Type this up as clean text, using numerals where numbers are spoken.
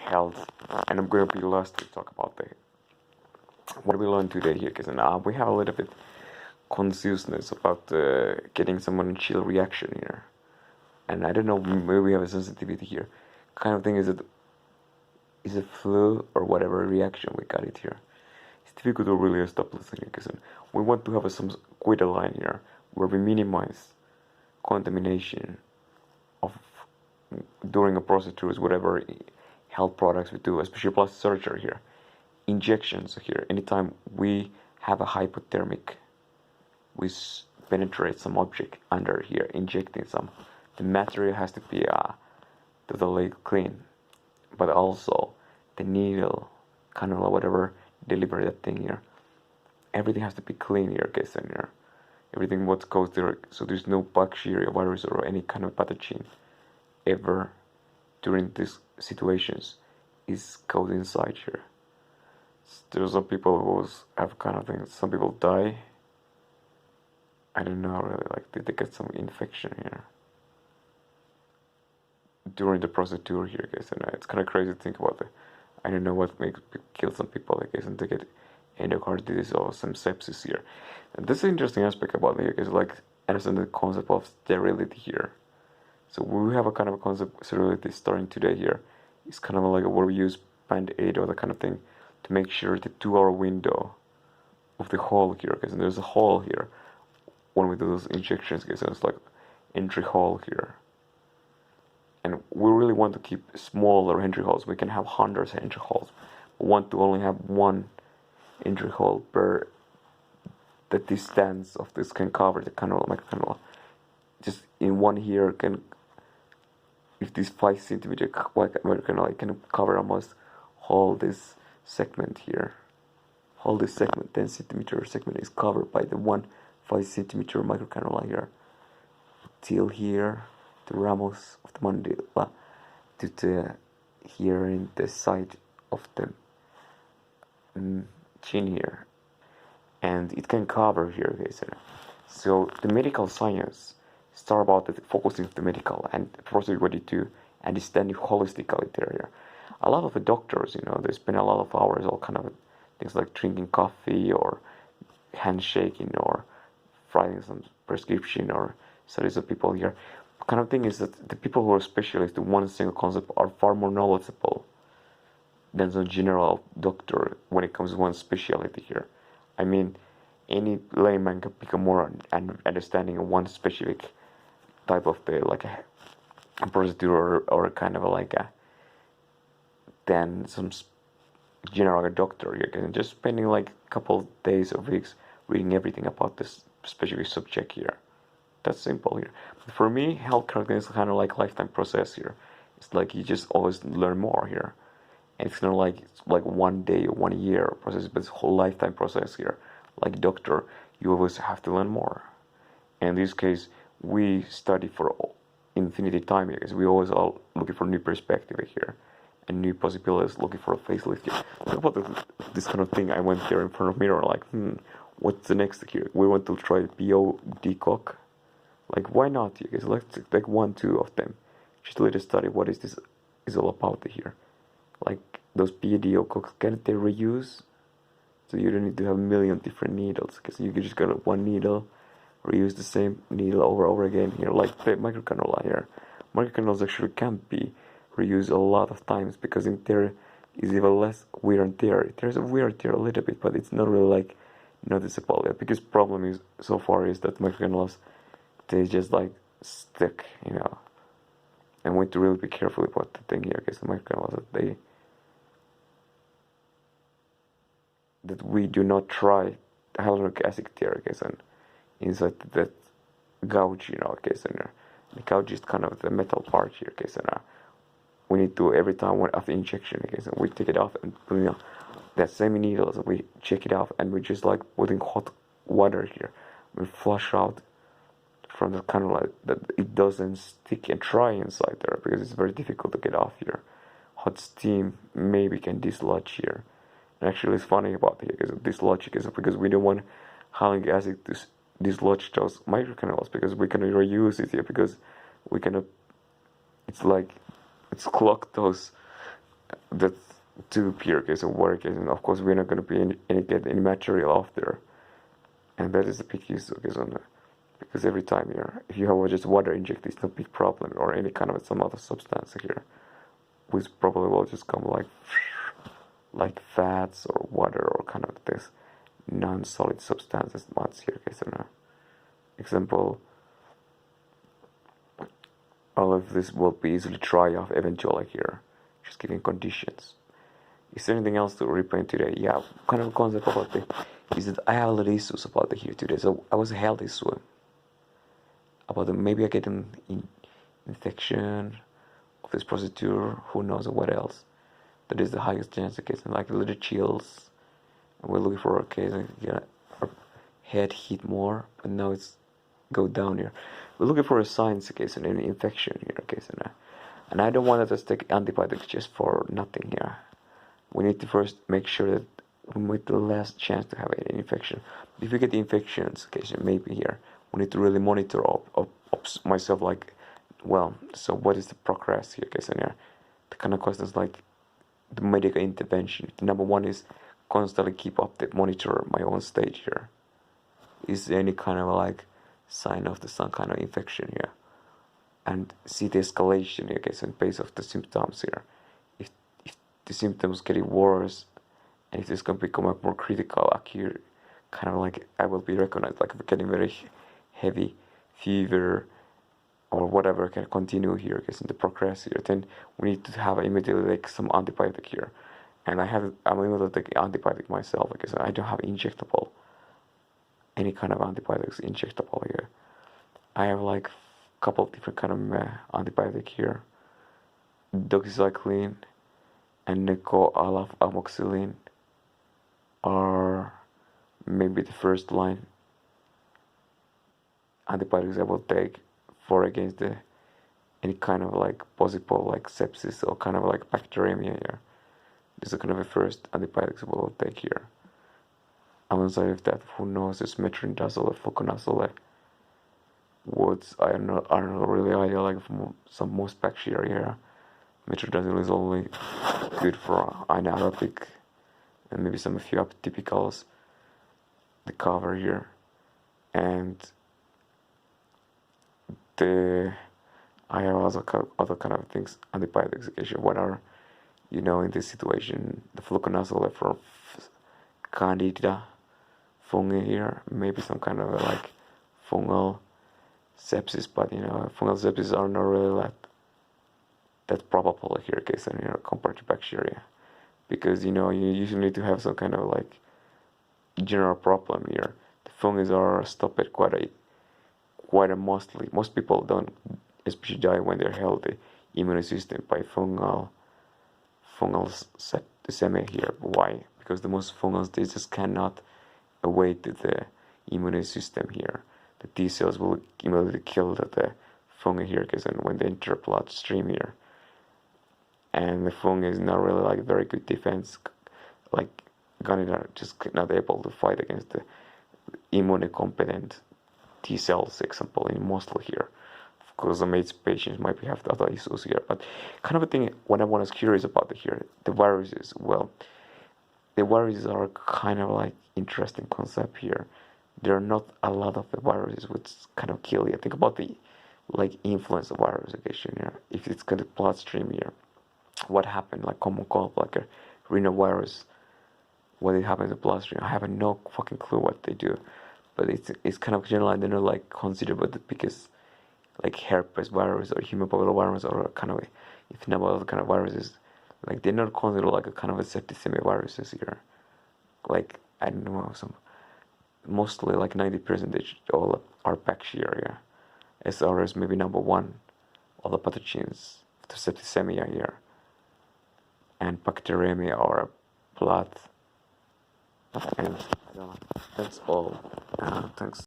health, and I'm going to be last to talk about the what we learned today here, because we have a little bit consciousness about getting someone chill reaction here, and I don't know, maybe we have a sensitivity here. Kind of thing is it flu or whatever reaction we got it here. It's difficult to really stop listening because we want to have some quite a line here where we minimize contamination of during a procedures, whatever health products we do, especially plastic surgery here, injections here. Anytime we have a hypothermic, we penetrate some object under here, injecting some. The material has to be totally clean, but also the needle, cannula, whatever deliver that thing here. Everything has to be clean here, guys, and here. Everything what goes there, so there's no bacteria, virus, or any kind of pathogen ever during these situations is goes inside here. There's some people who have kind of things. Some people die. I don't know really, like did they get some infection here during the procedure here, guys, and it's kind of crazy to think about it. I don't know what makes kill some people, I guess, and they get endocarditis or some sepsis here. And this is an interesting aspect about it here, because like understand the concept of sterility here. So we have a kind of a concept of sterility starting today here. It's kind of like where we use band-aid or that kind of thing to make sure the 2-hour window of the hole here, because there's a hole here when we do those injections, because it's like entry hole here. And we really want to keep smaller entry holes. We can have hundreds of entry holes. We want to only have one entry hole per the distance of this can cover the cannula, microcannula. Just in one here can, if this 5 centimeter microcannula, it can cover almost whole this segment here. Whole this segment, 10 centimeter segment is covered by the one 5 centimeter microcannula here. Till here, the ramus of the mandibula, to the here in the side of the chin here, and it can cover here, guys. So the medical science start about the focusing of the medical and proceed what it do, understanding holistically there. A lot of the doctors, they spend a lot of hours, all kind of things like drinking coffee or handshaking or writing some prescription or studies of people here. Kind of thing is that the people who are specialists in one single concept are far more knowledgeable than the general doctor when it comes to one specialty here. I mean, any layman can become more understanding of one specific type of like a procedure or kind of like a than some general doctor. You can just spending like a couple days or weeks reading everything about this specific subject here. That's simple here. But for me, healthcare is kind of like lifetime process here. It's like you just always learn more here. And it's not like it's like 1 day or 1 year process, but it's a whole lifetime process here. Like doctor, you always have to learn more. And in this case, we study for infinity time here, because we always are looking for new perspective here and new possibilities, looking for a facelift here. Think about this kind of thing. I went there in front of mirror like, what's the next here? We want to try BO decock. Like, why not? Because let's take 1-2 of them. Just let us study what is this is all about here. Like those PDO cocks, can't they reuse? So you don't need to have a million different needles, because you can just got one needle, reuse the same needle over again here. Like the microcannula here. Microcannulas actually can't be reused a lot of times, because in there is even less wear and tear. There's a wear and tear a little bit, but it's not really like noticeable. The biggest problem is so far is that microcannulars, they just like stick, and we need to really be careful about the thing here, because the microcannulars that we do not try hyaluronic acid there, guys, and inside that gouge, guys, and the gouge is kind of the metal part here, guys, and we need to every time after injection, guys, and we take it off and put that same needles, we check it off, and we just like putting hot water here, we flush out from the cannula that it doesn't stick and dry inside there, because it's very difficult to get off here. Hot steam maybe can dislodge here. And actually, it's funny about here because dislodge is because we don't want hyaluronic acid to dislodge those microcannulas, because we can reuse it here, because we cannot. It's like it's clogged those that's to pure case of water case, and of course we're not going to be get any material off there, and that is a big issue case on that. Because every time here, if you have just water injected, it's no big problem, or any kind of some other substance here, which probably will just come like fats or water or kind of this non-solid substances much here case on that. Example, all of this will be easily dry off eventually here, just giving conditions. Is there anything else to repaint today? Yeah, kind of a concept about the is that I have a little issues about the here today. So I was a healthy swim. About the, maybe I get an infection of this procedure, who knows what else. That is the highest chance of getting like a little chills. And we're looking for a case and get our head hit more, but now it's go down here. We're looking for a signs case and an infection here case and I don't want to just take antibiotics just for nothing here. We need to first make sure that we make the last chance to have an infection. If we get the infections case, maybe here we need to really monitor myself like, well, so what is the progress here case and here? The kind of questions like the medical intervention. The number one is constantly keep up the monitor my own stage here. Is there any kind of like sign of some kind of infection here? And see the escalation here case and base of the symptoms here. If the symptoms getting worse and if it's going to become more critical, acute, kind of like I will be recognized like if we're getting very heavy fever or whatever can continue here because in the progress here, then we need to have immediately like some antibiotic here. And I'm able to take antibiotic myself because I don't have injectable any kind of antibiotics injectable here. I have like a couple of different kind of antibiotic here, doxycycline and amoxicillin are maybe the first line antibiotics I will take for against any kind of like possible like sepsis or kind of like bacteremia here. These are kind of the first antibiotics I will take here. Alongside of that, who knows, is metronidazole, fluconazole. Words I don't know really idea like some most bacteria here. Metronidazole is only good for anaerobic and maybe some few atypicals. The cover here and I have also other kind of things antibiotics. What are in this situation the fluconazole for candida fungi here, maybe some kind of like fungal sepsis, but fungal sepsis are not really that probable here case and compared to bacteria, because you usually need to have some kind of like general problem here. The fungi are stopped quite a mostly. Most people don't especially die when they're healthy immune system by fungal septicemia here. Why? Because the most fungals, they just cannot await the immune system here. The T cells will immediately kill the fungi here because when they enter bloodstream here, and the fungi is not really like very good defense, like Candida just not able to fight against the immunocompetent T cells, example in mostly here. Of course, some AIDS patients might have other issues here, but kind of a thing. What I was curious about here, the viruses. Well, the viruses are kind of like interesting concept here. There are not a lot of the viruses which kind of kill you. Think about the like influenza virus here. If it's got a bloodstream here, what happened? Like common cold, like a rhinovirus. What it happens in the bloodstream? I have no fucking clue what they do, but it's kind of general. They're not like considered the biggest like herpes virus or human papillomavirus or kind of if not other kind of viruses, like they're not considered like a kind of a septicemia viruses here. Like I don't know, some mostly like 90% all are bacteria. SRS maybe number one, all the pathogens to septicemia here, and bacteremia or blood. And that's all. Thanks.